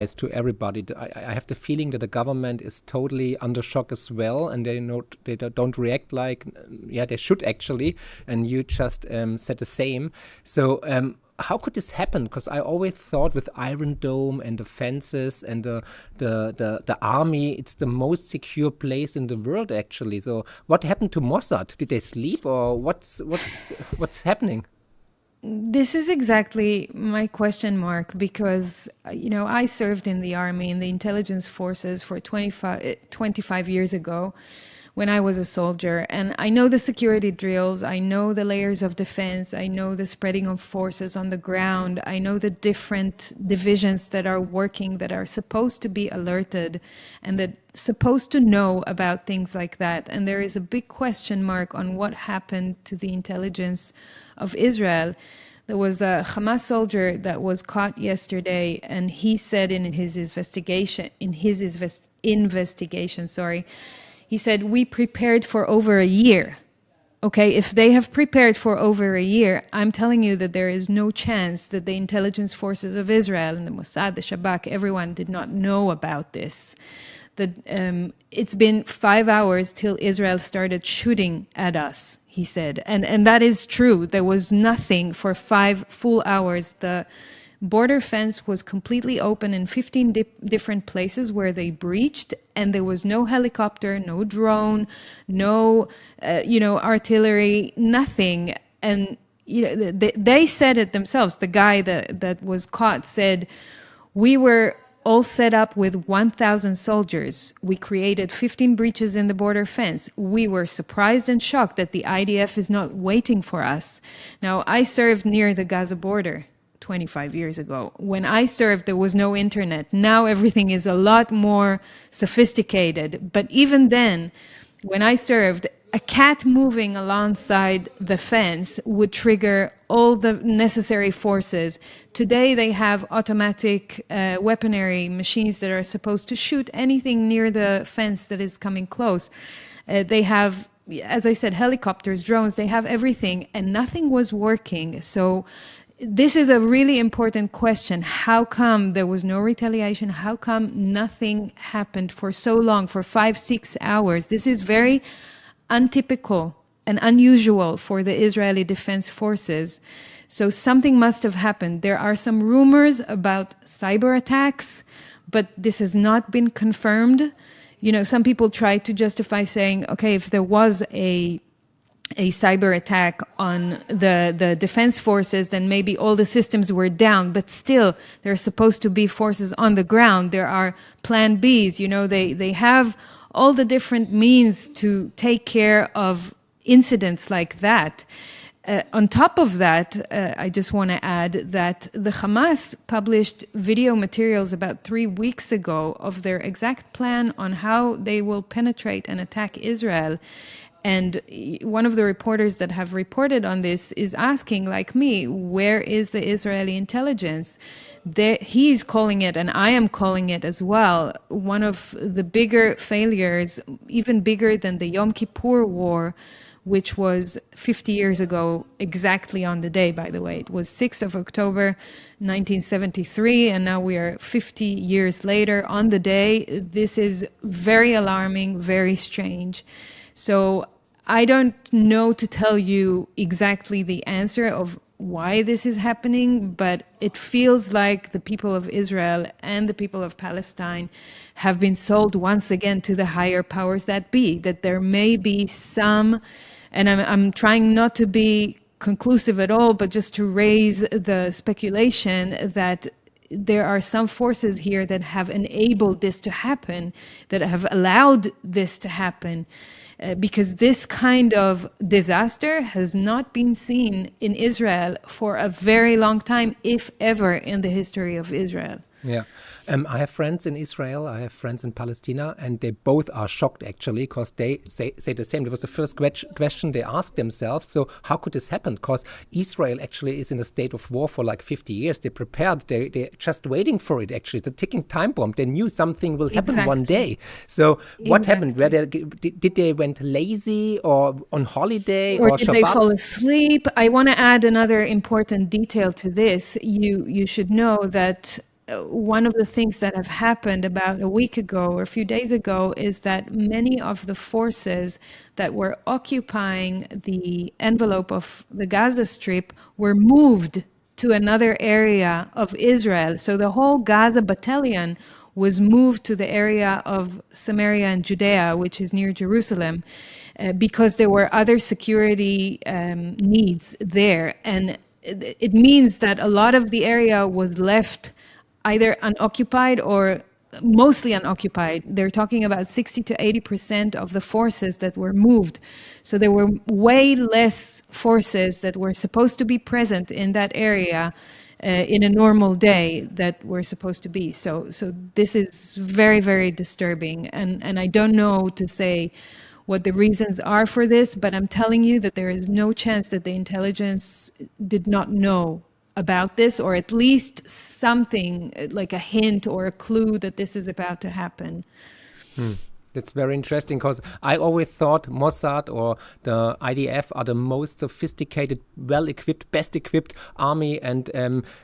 to everybody. I have the feeling that the government is totally under shock as well, and they don't react like they should actually. And you just said the same. So how could this happen? Because I always thought with Iron Dome and the fences and the army, it's the most secure place in the world actually. So what happened to Mossad? Did they sleep, or what's happening? This is exactly my question, Mark, because, I served in the army, in the intelligence forces for 25 years ago when I was a soldier. And I know the security drills, I know the layers of defense, I know the spreading of forces on the ground, I know the different divisions that are working, that are supposed to be alerted and that supposed to know about things like that. And there is a big question mark on what happened to the intelligence of Israel. There was a Hamas soldier that was caught yesterday, and he said in his investigation, he said, we prepared for over a year. Okay, if they have prepared for over a year, I'm telling you that there is no chance that the intelligence forces of Israel and the Mossad, the Shabak, everyone did not know about this. That it's been 5 hours till Israel started shooting at us, he said. And that is true. There was nothing for 5 full hours. The border fence was completely open in 15 different places where they breached, and there was no helicopter, no drone, no, artillery, nothing. And they said it themselves. The guy that was caught said, we were all set up with 1,000 soldiers. We created 15 breaches in the border fence. We were surprised and shocked that the IDF is not waiting for us. Now, I served near the Gaza border 25 years ago. When I served, there was no internet. Now everything is a lot more sophisticated. But even then, when I served, a cat moving alongside the fence would trigger all the necessary forces. Today, they have automatic weaponry machines that are supposed to shoot anything near the fence that is coming close. They have, as I said, helicopters, drones, they have everything, and nothing was working. So this is a really important question. How come there was no retaliation? How come nothing happened for so long, for 5-6 hours? This is very untypical and unusual for the Israeli Defense Forces. So something must have happened. There are some rumors about cyber attacks, but this has not been confirmed. Some people try to justify saying, okay, if there was a cyber attack on the defense forces, then maybe all the systems were down, but still there are supposed to be forces on the ground. There are plan Bs, they have all the different means to take care of incidents like that. On top of that, I just want to add that the Hamas published video materials about 3 weeks ago of their exact plan on how they will penetrate and attack Israel. And one of the reporters that have reported on this is asking, like me, where is the Israeli intelligence? He's calling it, and I am calling it as well, one of the bigger failures, even bigger than the Yom Kippur War, which was 50 years ago, exactly on the day, by the way. It was 6th of October, 1973, and now we are 50 years later on the day. This is very alarming, very strange. So I don't know to tell you exactly the answer of why this is happening, but it feels like the people of Israel and the people of Palestine have been sold once again to the higher powers that be, that there may be some, and I'm trying not to be conclusive at all, but just to raise the speculation that there are some forces here that have enabled this to happen, that have allowed this to happen. Because this kind of disaster has not been seen in Israel for a very long time, if ever, in the history of Israel. Yeah. I have friends in Israel, I have friends in Palestine, and they both are shocked actually, because they say the same. It was the first question they asked themselves. So how could this happen? Because Israel actually is in a state of war for like 50 years. They prepared, they're just waiting for it actually. It's a ticking time bomb. They knew something will happen one day. So what happened? Did they went lazy or on holiday or did Shabbat? They fall asleep? I want to add another important detail to this. You should know that one of the things that have happened about a week ago or a few days ago is that many of the forces that were occupying the envelope of the Gaza Strip were moved to another area of Israel. So the whole Gaza battalion was moved to the area of Samaria and Judea, which is near Jerusalem, because there were other security needs there. And it means that a lot of the area was left either unoccupied or mostly unoccupied. They're talking about 60 to 80% of the forces that were moved. So there were way less forces that were supposed to be present in that area in a normal day that were supposed to be. So this is very, very disturbing. And I don't know to say what the reasons are for this, but I'm telling you that there is no chance that the intelligence did not know about this, or at least something like a hint or a clue that this is about to happen. That's very interesting, because I always thought Mossad or the IDF are the most sophisticated, well-equipped, best-equipped army and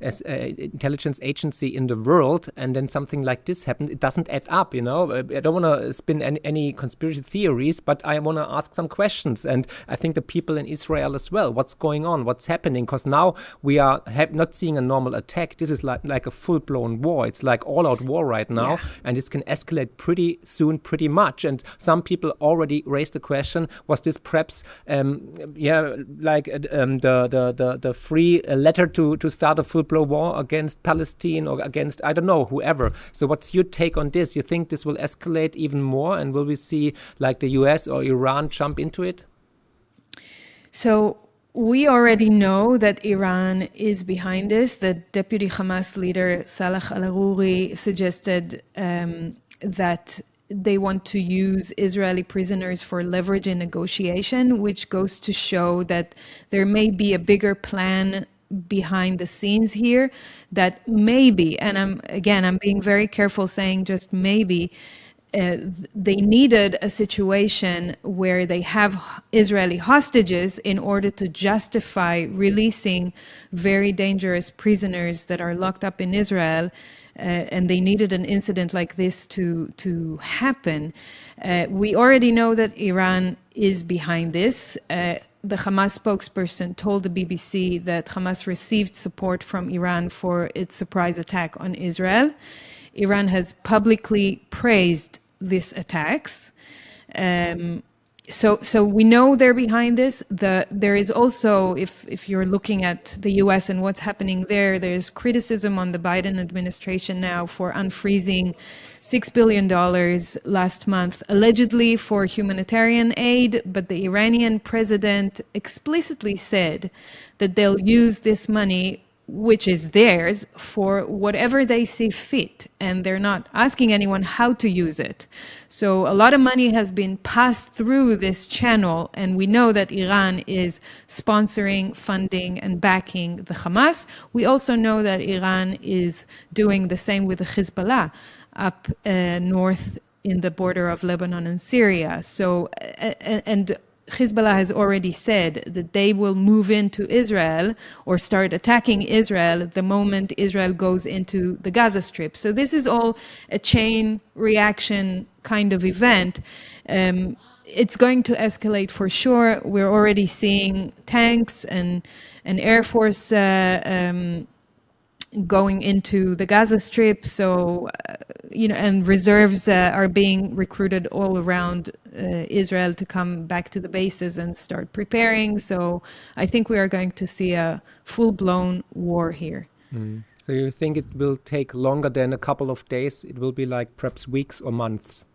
intelligence agency in the world. And then something like this happened. It doesn't add up, you know. I don't want to spin any conspiracy theories, but I want to ask some questions. And I think the people in Israel as well. What's going on? What's happening? Because now we are not seeing a normal attack. This is like a full-blown war. It's like all-out war right now. Yeah. And this can escalate pretty soon, pretty much. And some people already raised the question, was this perhaps the free letter to start a full-blown war against Palestine or against, I don't know, whoever. So what's your take on this? You think this will escalate even more, and will we see like the US or Iran jump into it? So we already know that Iran is behind this. The deputy Hamas leader Salah al-Aruri suggested that they want to use Israeli prisoners for leverage in negotiation, which goes to show that there may be a bigger plan behind the scenes here, that maybe, and I'm being very careful saying just maybe, they needed a situation where they have Israeli hostages in order to justify releasing very dangerous prisoners that are locked up in Israel. And they needed an incident like this to happen. We already know that Iran is behind this. The Hamas spokesperson told the BBC that Hamas received support from Iran for its surprise attack on Israel. Iran has publicly praised these attacks. So we know they're behind this. There is also, if you're looking at the US and what's happening there's criticism on the Biden administration now for unfreezing $6 billion last month, allegedly for humanitarian aid, but the Iranian president explicitly said that they'll use this money, which is theirs, for whatever they see fit, and they're not asking anyone how to use it. So a lot of money has been passed through this channel, and we know that Iran is sponsoring, funding, and backing the Hamas. We also know that Iran is doing the same with the Hezbollah up north in the border of Lebanon and Syria. So, and Hezbollah has already said that they will move into Israel or start attacking Israel the moment Israel goes into the Gaza Strip. So this is all a chain reaction kind of event. It's going to escalate for sure. We're already seeing tanks and Air Force going into the Gaza Strip. So, and reserves are being recruited all around Israel to come back to the bases and start preparing. So I think we are going to see a full-blown war here. So you think it will take longer than a couple of days? It will be like perhaps weeks or months?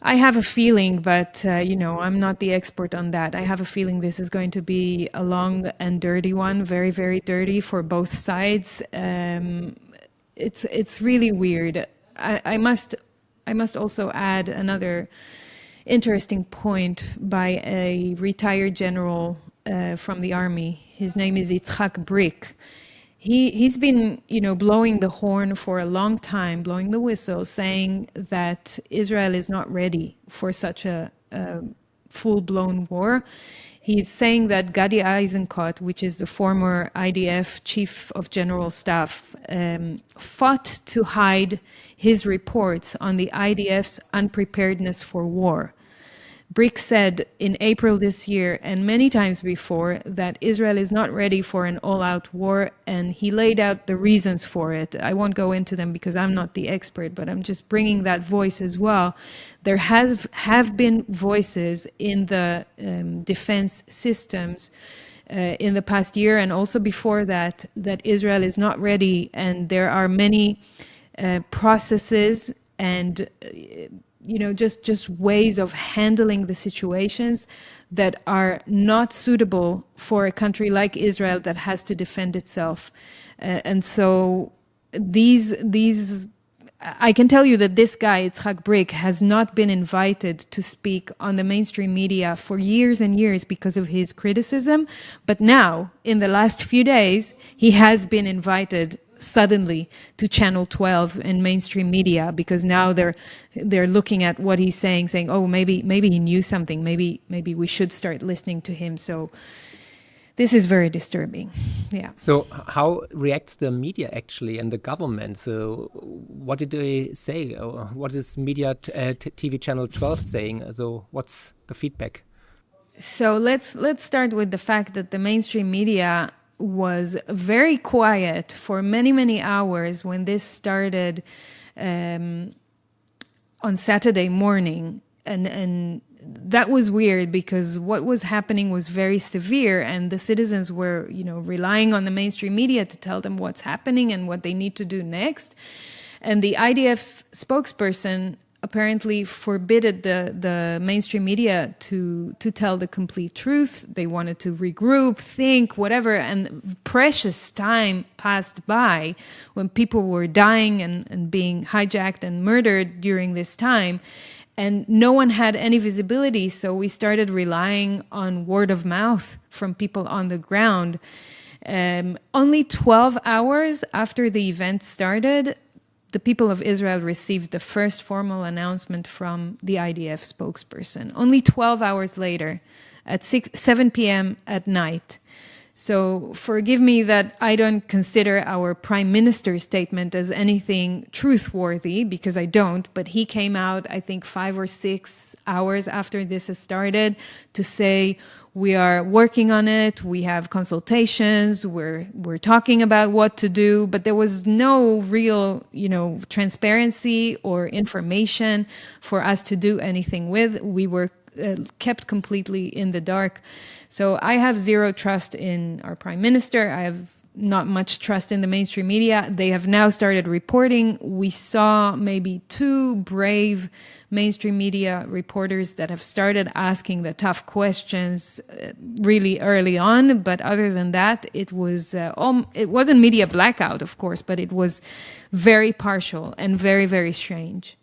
I have a feeling, but, I'm not the expert on that. I have a feeling this is going to be a long and dirty one, very, very dirty for both sides. It's really weird. I must also add another interesting point by a retired general from the army. His name is Yitzhak Brick. He's been, blowing the horn for a long time, blowing the whistle, saying that Israel is not ready for such a full-blown war. He's saying that Gadi Eisenkot, which is the former IDF chief of general staff, fought to hide his reports on the IDF's unpreparedness for war. Brick said in April this year and many times before that Israel is not ready for an all-out war, and he laid out the reasons for it. I won't go into them because I'm not the expert, but I'm just bringing that voice as well. There have been voices in the defense systems in the past year and also before that Israel is not ready, and there are many processes and just ways of handling the situations that are not suitable for a country like Israel that has to defend itself. And so I can tell you that this guy, Yitzhak Brick, has not been invited to speak on the mainstream media for years and years because of his criticism. But now, in the last few days, he has been invited suddenly to Channel 12 and mainstream media, because now they're looking at what he's saying, oh, maybe he knew something, maybe we should start listening to him. So this is very disturbing. Yeah. So how reacts the media actually and the government? So what did they say? What is media TV Channel 12 saying? So what's the feedback? So let's start with the fact that the mainstream media was very quiet for many, many hours when this started on Saturday morning. And that was weird because what was happening was very severe, and the citizens were, relying on the mainstream media to tell them what's happening and what they need to do next. And the IDF spokesperson apparently forbid the mainstream media to tell the complete truth. They wanted to regroup, think, whatever, and precious time passed by when people were dying and being hijacked and murdered during this time, and no one had any visibility, so we started relying on word of mouth from people on the ground. Only 12 hours after the event started, the people of Israel received the first formal announcement from the IDF spokesperson. Only 12 hours later, at 7 p.m. at night. So forgive me that I don't consider our prime minister's statement as anything truthworthy, because I don't, but he came out, I think, 5 or 6 hours after this has started to say, we are working on it, we have consultations, we're talking about what to do, but there was no real, transparency or information for us to do anything with. We were kept completely in the dark. So I have zero trust in our prime minister. I have not much trust in the mainstream media. They have now started reporting. We saw maybe 2 brave mainstream media reporters that have started asking the tough questions really early on. But other than that, it wasn't media blackout, of course, but it was very partial and very, very strange.